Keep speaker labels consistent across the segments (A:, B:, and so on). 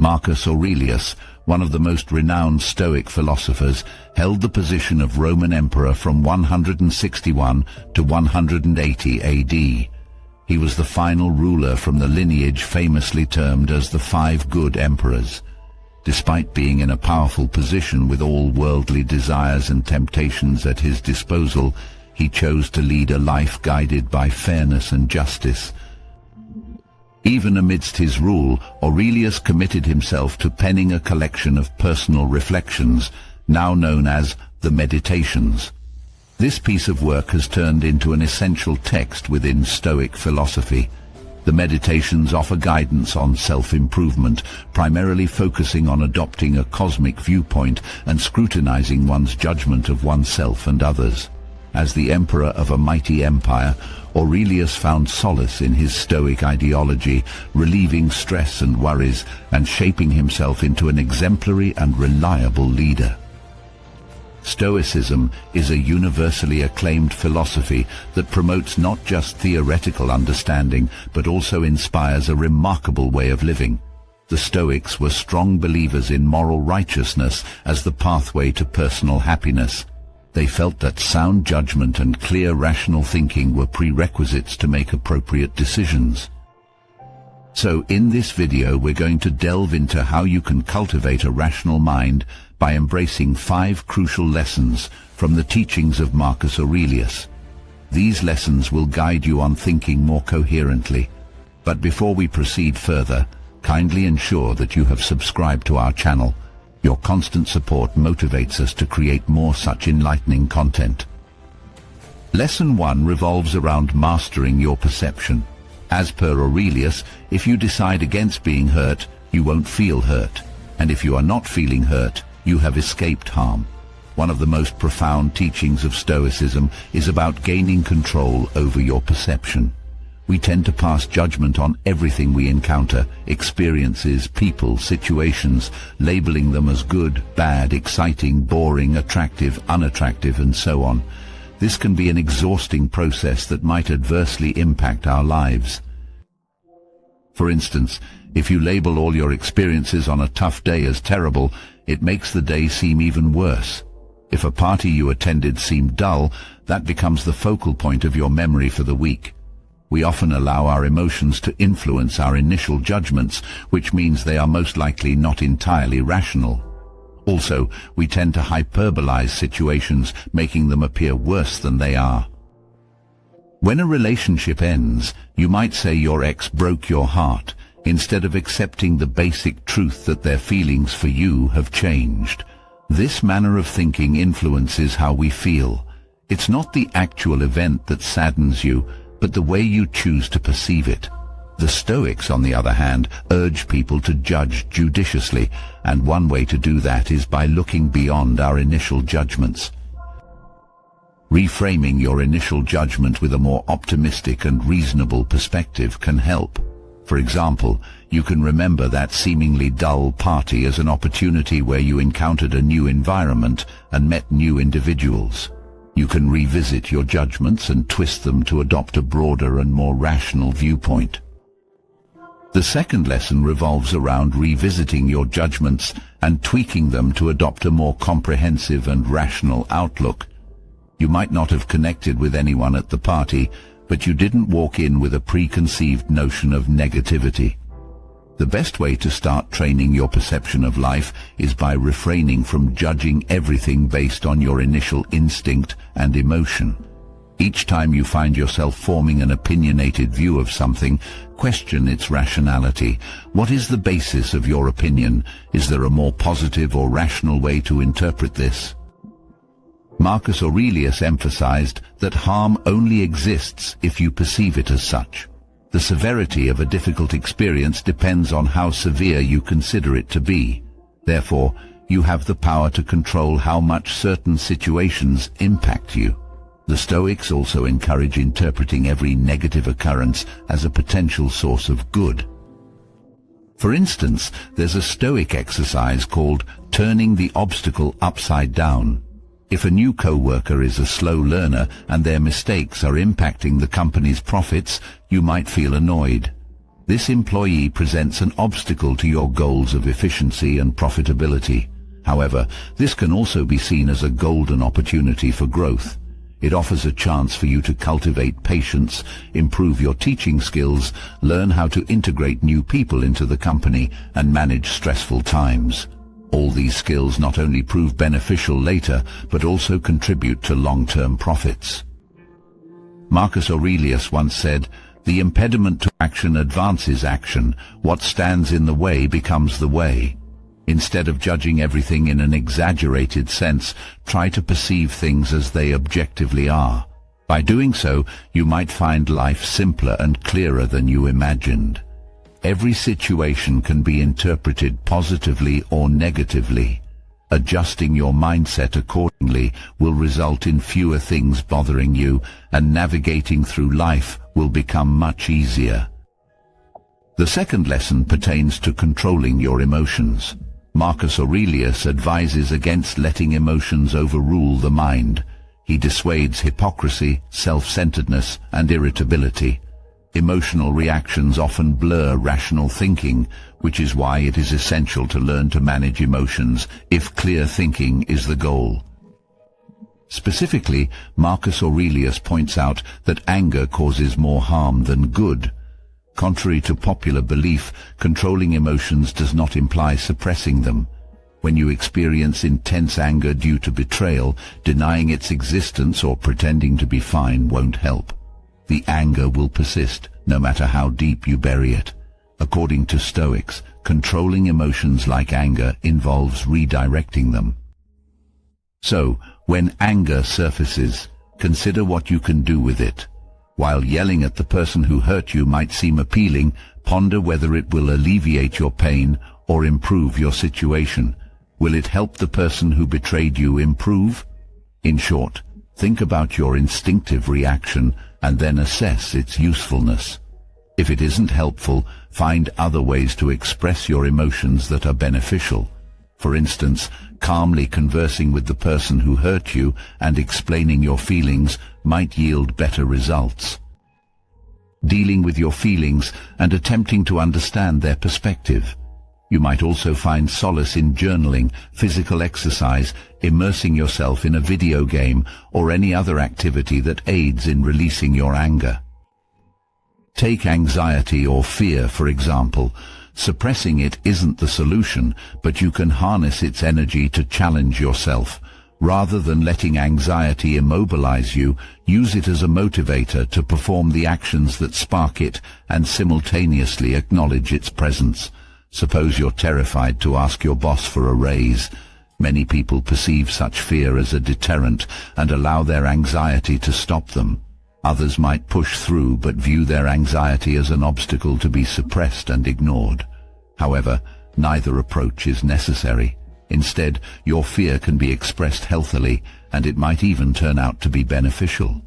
A: Marcus Aurelius, one of the most renowned Stoic philosophers, held the position of Roman emperor from 161 to 180 AD. He was the final ruler from the lineage famously termed as the Five Good Emperors. Despite being in a powerful position with all worldly desires and temptations at his disposal, he chose to lead a life guided by fairness and justice. Even amidst his rule, Aurelius committed himself to penning a collection of personal reflections, now known as the Meditations. This piece of work has turned into an essential text within Stoic philosophy. The Meditations offer guidance on self-improvement, primarily focusing on adopting a cosmic viewpoint and scrutinizing one's judgment of oneself and others. As the emperor of a mighty empire, Aurelius found solace in his Stoic ideology, relieving stress and worries and shaping himself into an exemplary and reliable leader. Stoicism is a universally acclaimed philosophy that promotes not just theoretical understanding but also inspires a remarkable way of living. The Stoics were strong believers in moral righteousness as the pathway to personal happiness. They felt that sound judgment and clear rational thinking were prerequisites to make appropriate decisions. So in this video we're going to delve into how you can cultivate a rational mind by embracing 5 crucial lessons from the teachings of Marcus Aurelius. These lessons will guide you on thinking more coherently. But before we proceed further, kindly ensure that you have subscribed to our channel. Your constant support motivates us to create more such enlightening content. Lesson 1 revolves around mastering your perception. As per Aurelius, if you decide against being hurt, you won't feel hurt. And if you are not feeling hurt, you have escaped harm. One of the most profound teachings of Stoicism is about gaining control over your perception. We tend to pass judgment on everything we encounter, experiences, people, situations, labeling them as good, bad, exciting, boring, attractive, unattractive, and so on. This can be an exhausting process that might adversely impact our lives. For instance, if you label all your experiences on a tough day as terrible, it makes the day seem even worse. If a party you attended seemed dull, that becomes the focal point of your memory for the week. We often allow our emotions to influence our initial judgments, which means they are most likely not entirely rational. Also, we tend to hyperbolize situations, making them appear worse than they are. When a relationship ends, you might say your ex broke your heart, instead of accepting the basic truth that their feelings for you have changed. This manner of thinking influences how we feel. It's not the actual event that saddens you, but the way you choose to perceive it. The Stoics, on the other hand, urge people to judge judiciously, and one way to do that is by looking beyond our initial judgments. Reframing your initial judgment with a more optimistic and reasonable perspective can help. For example, you can remember that seemingly dull party as an opportunity where you encountered a new environment and met new individuals. You can revisit your judgments and twist them to adopt a broader and more rational viewpoint. The second lesson revolves around revisiting your judgments and tweaking them to adopt a more comprehensive and rational outlook. You might not have connected with anyone at the party, but you didn't walk in with a preconceived notion of negativity. The best way to start training your perception of life is by refraining from judging everything based on your initial instinct and emotion. Each time you find yourself forming an opinionated view of something, question its rationality. What is the basis of your opinion? Is there a more positive or rational way to interpret this? Marcus Aurelius emphasized that harm only exists if you perceive it as such. The severity of a difficult experience depends on how severe you consider it to be. Therefore, you have the power to control how much certain situations impact you. The Stoics also encourage interpreting every negative occurrence as a potential source of good. For instance, there's a Stoic exercise called turning the obstacle upside down. If a new co-worker is a slow learner and their mistakes are impacting the company's profits, you might feel annoyed. This employee presents an obstacle to your goals of efficiency and profitability. However, this can also be seen as a golden opportunity for growth. It offers a chance for you to cultivate patience, improve your teaching skills, learn how to integrate new people into the company, and manage stressful times. All these skills not only prove beneficial later, but also contribute to long-term profits. Marcus Aurelius once said, "The impediment to action advances action. What stands in the way becomes the way." Instead of judging everything in an exaggerated sense, try to perceive things as they objectively are. By doing so, you might find life simpler and clearer than you imagined. Every situation can be interpreted positively or negatively. Adjusting your mindset accordingly will result in fewer things bothering you, and navigating through life will become much easier. The second lesson pertains to controlling your emotions. Marcus Aurelius advises against letting emotions overrule the mind. He dissuades hypocrisy, self-centeredness, and irritability. Emotional reactions often blur rational thinking, which is why it is essential to learn to manage emotions if clear thinking is the goal. Specifically, Marcus Aurelius points out that anger causes more harm than good. Contrary to popular belief, controlling emotions does not imply suppressing them. When you experience intense anger due to betrayal, denying its existence or pretending to be fine won't help. The anger will persist, no matter how deep you bury it. According to Stoics, controlling emotions like anger involves redirecting them. So, when anger surfaces, consider what you can do with it. While yelling at the person who hurt you might seem appealing, ponder whether it will alleviate your pain or improve your situation. Will it help the person who betrayed you improve? In short, think about your instinctive reaction and then assess its usefulness. If it isn't helpful, find other ways to express your emotions that are beneficial. For instance, calmly conversing with the person who hurt you and explaining your feelings might yield better results. Dealing with your feelings and attempting to understand their perspective. You might also find solace in journaling, physical exercise, immersing yourself in a video game, or any other activity that aids in releasing your anger. Take anxiety or fear, for example. Suppressing it isn't the solution, but you can harness its energy to challenge yourself. Rather than letting anxiety immobilize you, use it as a motivator to perform the actions that spark it and simultaneously acknowledge its presence. Suppose you're terrified to ask your boss for a raise. Many people perceive such fear as a deterrent and allow their anxiety to stop them. Others might push through but view their anxiety as an obstacle to be suppressed and ignored. However, neither approach is necessary. Instead, your fear can be expressed healthily, and it might even turn out to be beneficial.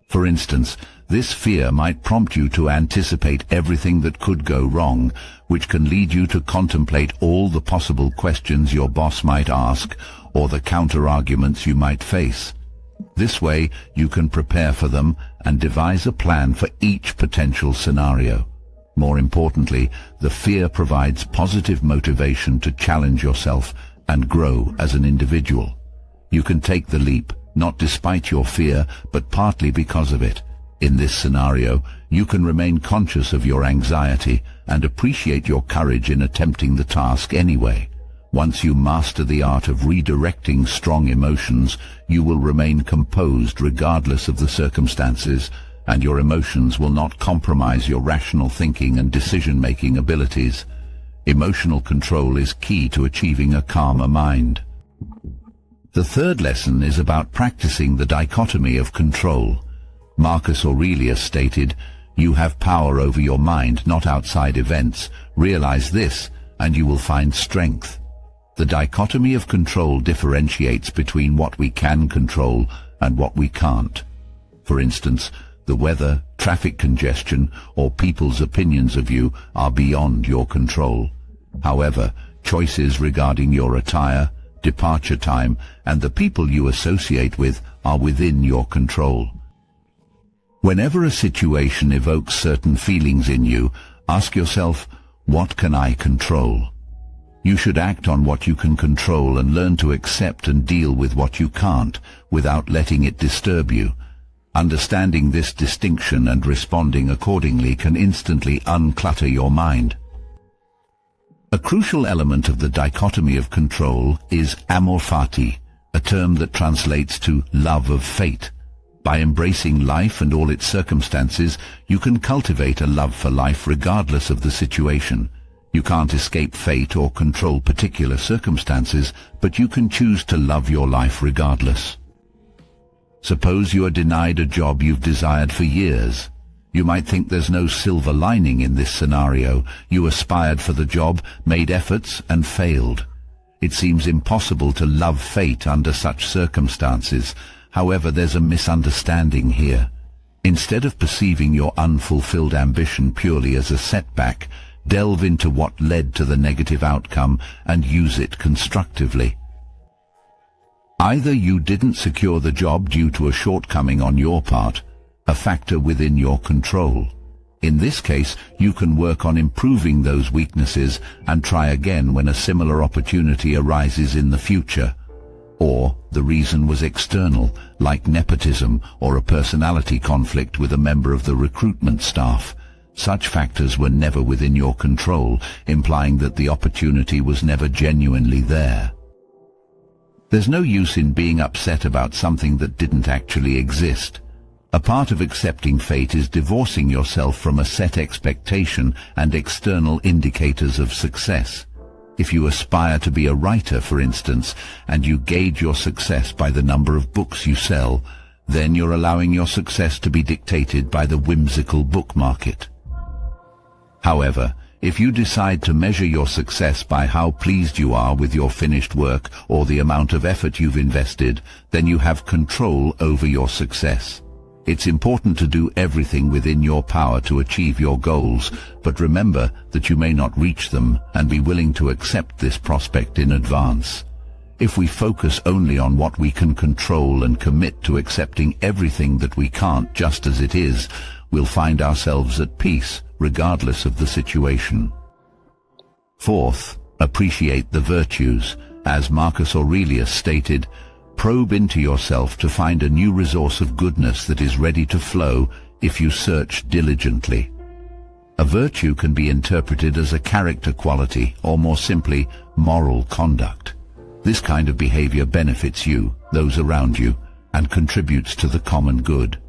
A: For instance, this fear might prompt you to anticipate everything that could go wrong, which can lead you to contemplate all the possible questions your boss might ask or the counter-arguments you might face. This way, you can prepare for them and devise a plan for each potential scenario. More importantly, the fear provides positive motivation to challenge yourself and grow as an individual. You can take the leap, not despite your fear, but partly because of it. In this scenario, you can remain conscious of your anxiety and appreciate your courage in attempting the task anyway. Once you master the art of redirecting strong emotions, you will remain composed regardless of the circumstances, and your emotions will not compromise your rational thinking and decision-making abilities. Emotional control is key to achieving a calmer mind. The third lesson is about practicing the dichotomy of control. Marcus Aurelius stated, "You have power over your mind, not outside events. Realize this, and you will find strength." The dichotomy of control differentiates between what we can control and what we can't. For instance, the weather, traffic congestion, or people's opinions of you are beyond your control. However, choices regarding your attire, departure time, and the people you associate with are within your control. Whenever a situation evokes certain feelings in you, ask yourself, what can I control? You should act on what you can control and learn to accept and deal with what you can't, without letting it disturb you. Understanding this distinction and responding accordingly can instantly unclutter your mind. A crucial element of the dichotomy of control is amor fati, a term that translates to love of fate. By embracing life and all its circumstances, you can cultivate a love for life regardless of the situation. You can't escape fate or control particular circumstances, but you can choose to love your life regardless. Suppose you are denied a job you've desired for years. You might think there's no silver lining in this scenario. You aspired for the job, made efforts, and failed. It seems impossible to love fate under such circumstances. However, there's a misunderstanding here. Instead of perceiving your unfulfilled ambition purely as a setback, delve into what led to the negative outcome and use it constructively. Either you didn't secure the job due to a shortcoming on your part, a factor within your control. In this case, you can work on improving those weaknesses and try again when a similar opportunity arises in the future. Or the reason was external, like nepotism or a personality conflict with a member of the recruitment staff. Such factors were never within your control, implying that the opportunity was never genuinely there. There's no use in being upset about something that didn't actually exist. A part of accepting fate is divorcing yourself from a set expectation and external indicators of success. If you aspire to be a writer, for instance, and you gauge your success by the number of books you sell, then you're allowing your success to be dictated by the whimsical book market. However, if you decide to measure your success by how pleased you are with your finished work or the amount of effort you've invested, then you have control over your success. It's important to do everything within your power to achieve your goals, but remember that you may not reach them and be willing to accept this prospect in advance. If we focus only on what we can control and commit to accepting everything that we can't just as it is, we'll find ourselves at peace regardless of the situation. Fourth, appreciate the virtues. As Marcus Aurelius stated, probe into yourself to find a new resource of goodness that is ready to flow if you search diligently. A virtue can be interpreted as a character quality, or more simply, moral conduct. This kind of behavior benefits you, those around you, and contributes to the common good.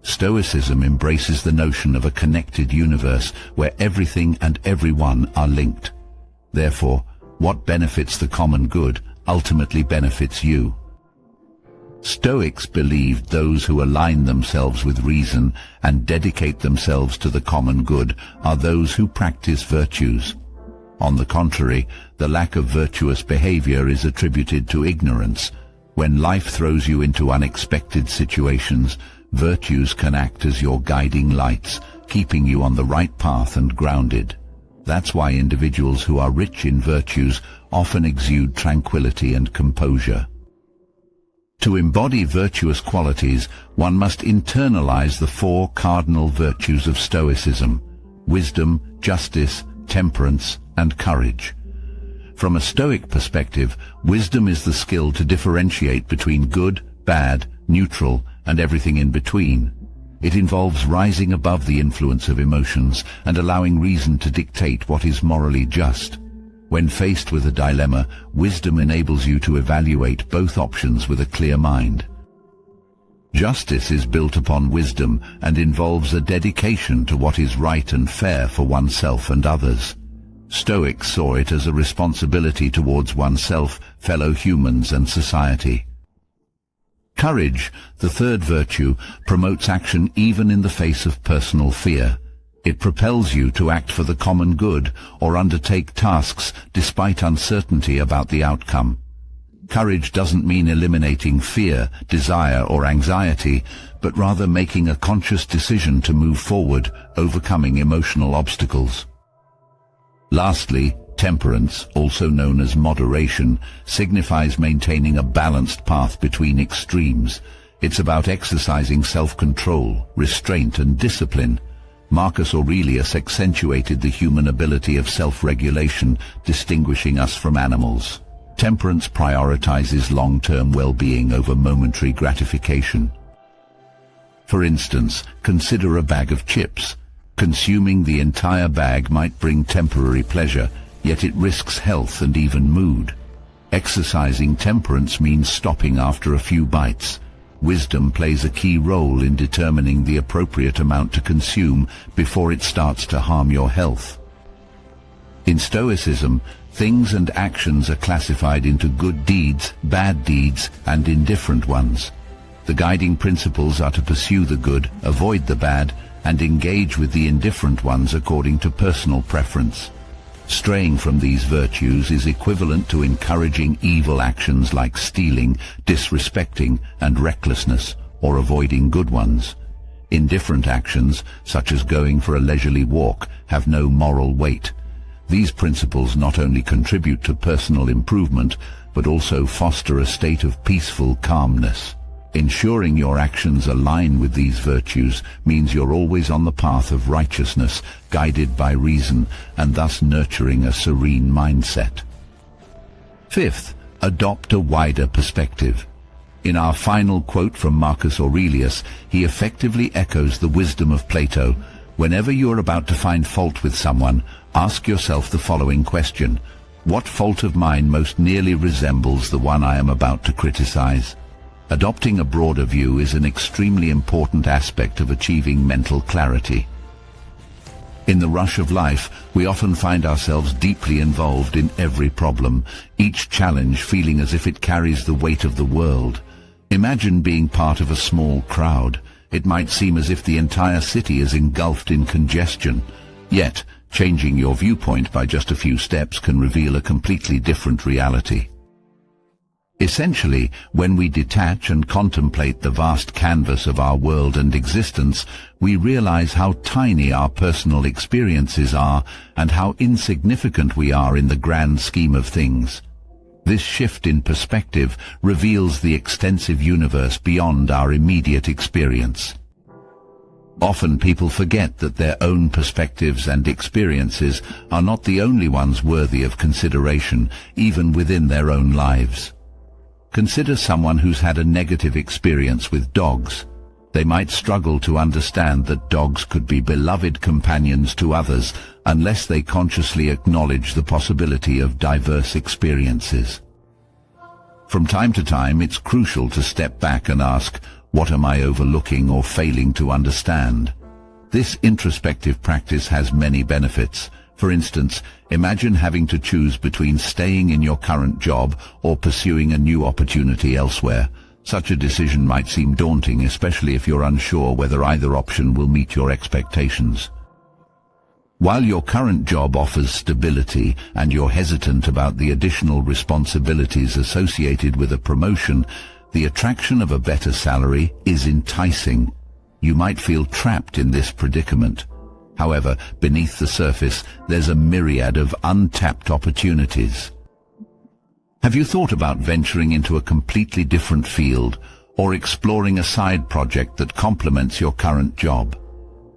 A: Stoicism embraces the notion of a connected universe where everything and everyone are linked. Therefore, what benefits the common good ultimately benefits you. Stoics believed those who align themselves with reason and dedicate themselves to the common good are those who practice virtues. On the contrary, the lack of virtuous behavior is attributed to ignorance. When life throws you into unexpected situations, virtues can act as your guiding lights, keeping you on the right path and grounded. That's why individuals who are rich in virtues often exude tranquility and composure. To embody virtuous qualities, one must internalize the four cardinal virtues of Stoicism: wisdom, justice, temperance, and courage. From a Stoic perspective, wisdom is the skill to differentiate between good, bad, neutral, and everything in between. It involves rising above the influence of emotions and allowing reason to dictate what is morally just. When faced with a dilemma, wisdom enables you to evaluate both options with a clear mind. Justice is built upon wisdom and involves a dedication to what is right and fair for oneself and others. Stoics saw it as a responsibility towards oneself, fellow humans, and society. Courage, the third virtue, promotes action even in the face of personal fear. It propels you to act for the common good or undertake tasks despite uncertainty about the outcome. Courage doesn't mean eliminating fear, desire, or anxiety, but rather making a conscious decision to move forward, overcoming emotional obstacles. Lastly, temperance, also known as moderation, signifies maintaining a balanced path between extremes. It's about exercising self-control, restraint and discipline. Marcus Aurelius accentuated the human ability of self-regulation, distinguishing us from animals. Temperance prioritizes long-term well-being over momentary gratification. For instance, consider a bag of chips. Consuming the entire bag might bring temporary pleasure, yet it risks health and even mood. Exercising temperance means stopping after a few bites. Wisdom plays a key role in determining the appropriate amount to consume before it starts to harm your health. In Stoicism, things and actions are classified into good deeds, bad deeds, and indifferent ones. The guiding principles are to pursue the good, avoid the bad, and engage with the indifferent ones according to personal preference. Straying from these virtues is equivalent to encouraging evil actions like stealing, disrespecting, and recklessness, or avoiding good ones. Indifferent actions, such as going for a leisurely walk, have no moral weight. These principles not only contribute to personal improvement, but also foster a state of peaceful calmness. Ensuring your actions align with these virtues means you're always on the path of righteousness, guided by reason, and thus nurturing a serene mindset. Fifth, adopt a wider perspective. In our final quote from Marcus Aurelius, he effectively echoes the wisdom of Plato. Whenever you are about to find fault with someone, ask yourself the following question: what fault of mine most nearly resembles the one I am about to criticize? Adopting a broader view is an extremely important aspect of achieving mental clarity. In the rush of life, we often find ourselves deeply involved in every problem, each challenge feeling as if it carries the weight of the world. Imagine being part of a small crowd. It might seem as if the entire city is engulfed in congestion. Yet, changing your viewpoint by just a few steps can reveal a completely different reality. Essentially, when we detach and contemplate the vast canvas of our world and existence, we realize how tiny our personal experiences are and how insignificant we are in the grand scheme of things. This shift in perspective reveals the extensive universe beyond our immediate experience. Often people forget that their own perspectives and experiences are not the only ones worthy of consideration, even within their own lives. Consider someone who's had a negative experience with dogs. They might struggle to understand that dogs could be beloved companions to others unless they consciously acknowledge the possibility of diverse experiences. From time to time, it's crucial to step back and ask, what am I overlooking or failing to understand? This introspective practice has many benefits. For instance, imagine having to choose between staying in your current job or pursuing a new opportunity elsewhere. Such a decision might seem daunting, especially if you're unsure whether either option will meet your expectations. While your current job offers stability and you're hesitant about the additional responsibilities associated with a promotion, the attraction of a better salary is enticing. You might feel trapped in this predicament. However, beneath the surface, there's a myriad of untapped opportunities. Have you thought about venturing into a completely different field or exploring a side project that complements your current job?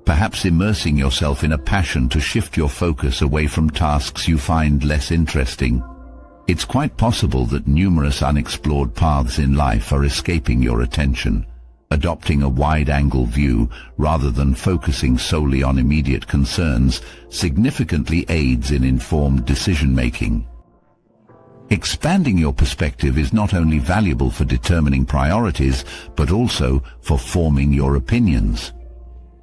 A: Perhaps immersing yourself in a passion to shift your focus away from tasks you find less interesting. It's quite possible that numerous unexplored paths in life are escaping your attention. Adopting a wide-angle view, rather than focusing solely on immediate concerns, significantly aids in informed decision-making. Expanding your perspective is not only valuable for determining priorities, but also for forming your opinions.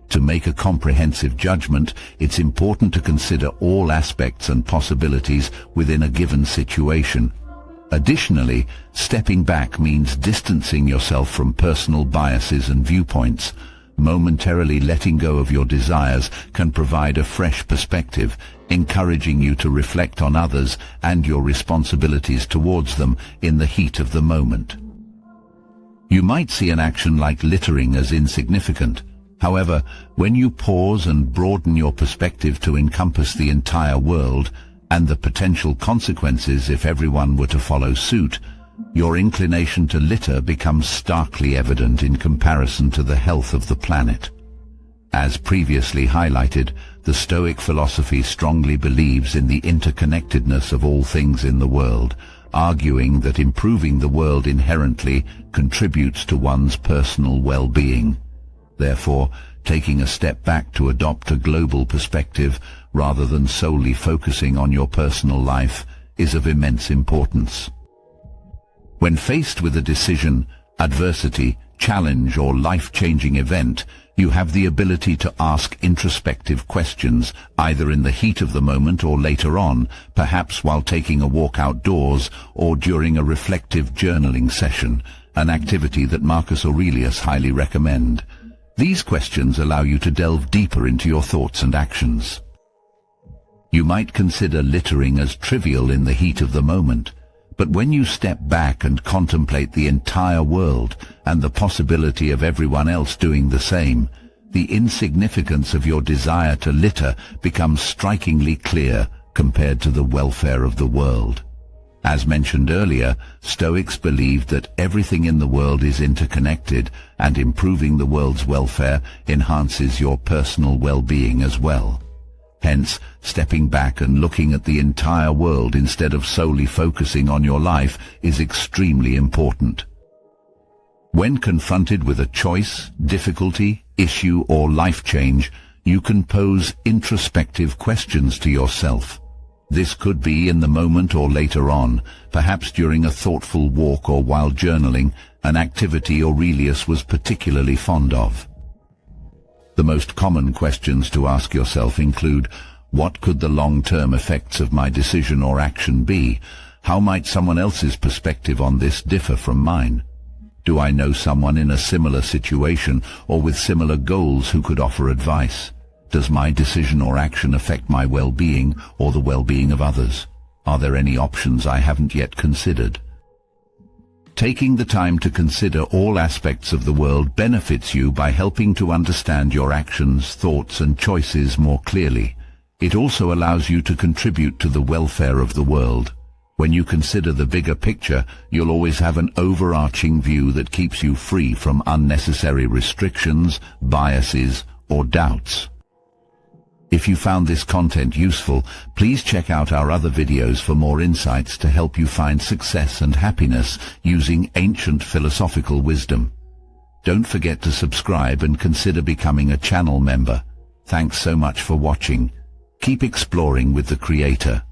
A: To make a comprehensive judgment, it's important to consider all aspects and possibilities within a given situation. Additionally, stepping back means distancing yourself from personal biases and viewpoints. Momentarily letting go of your desires can provide a fresh perspective, encouraging you to reflect on others and your responsibilities towards them in the heat of the moment. You might see an action like littering as insignificant. However, when you pause and broaden your perspective to encompass the entire world, and the potential consequences if everyone were to follow suit, your inclination to litter becomes starkly evident in comparison to the health of the planet. As previously highlighted, the Stoic philosophy strongly believes in the interconnectedness of all things in the world, arguing that improving the world inherently contributes to one's personal well-being. Therefore, taking a step back to adopt a global perspective rather than solely focusing on your personal life is of immense importance. When faced with a decision, adversity, challenge, or life-changing event, you have the ability to ask introspective questions, either in the heat of the moment or later on, perhaps while taking a walk outdoors or during a reflective journaling session, an activity that Marcus Aurelius highly recommends. These questions allow you to delve deeper into your thoughts and actions. You might consider littering as trivial in the heat of the moment, but when you step back and contemplate the entire world and the possibility of everyone else doing the same, the insignificance of your desire to litter becomes strikingly clear compared to the welfare of the world. As mentioned earlier, Stoics believe that everything in the world is interconnected, and improving the world's welfare enhances your personal well-being as well. Hence, stepping back and looking at the entire world instead of solely focusing on your life is extremely important. When confronted with a choice, difficulty, issue, or life change, you can pose introspective questions to yourself. This could be in the moment or later on, perhaps during a thoughtful walk or while journaling, an activity Aurelius was particularly fond of. The most common questions to ask yourself include, what could the long-term effects of my decision or action be? How might someone else's perspective on this differ from mine? Do I know someone in a similar situation or with similar goals who could offer advice? Does my decision or action affect my well-being or the well-being of others? Are there any options I haven't yet considered? Taking the time to consider all aspects of the world benefits you by helping to understand your actions, thoughts, and choices more clearly. It also allows you to contribute to the welfare of the world. When you consider the bigger picture, you'll always have an overarching view that keeps you free from unnecessary restrictions, biases, or doubts. If you found this content useful, please check out our other videos for more insights to help you find success and happiness using ancient philosophical wisdom. Don't forget to subscribe and consider becoming a channel member. Thanks so much for watching. Keep exploring with the Creator.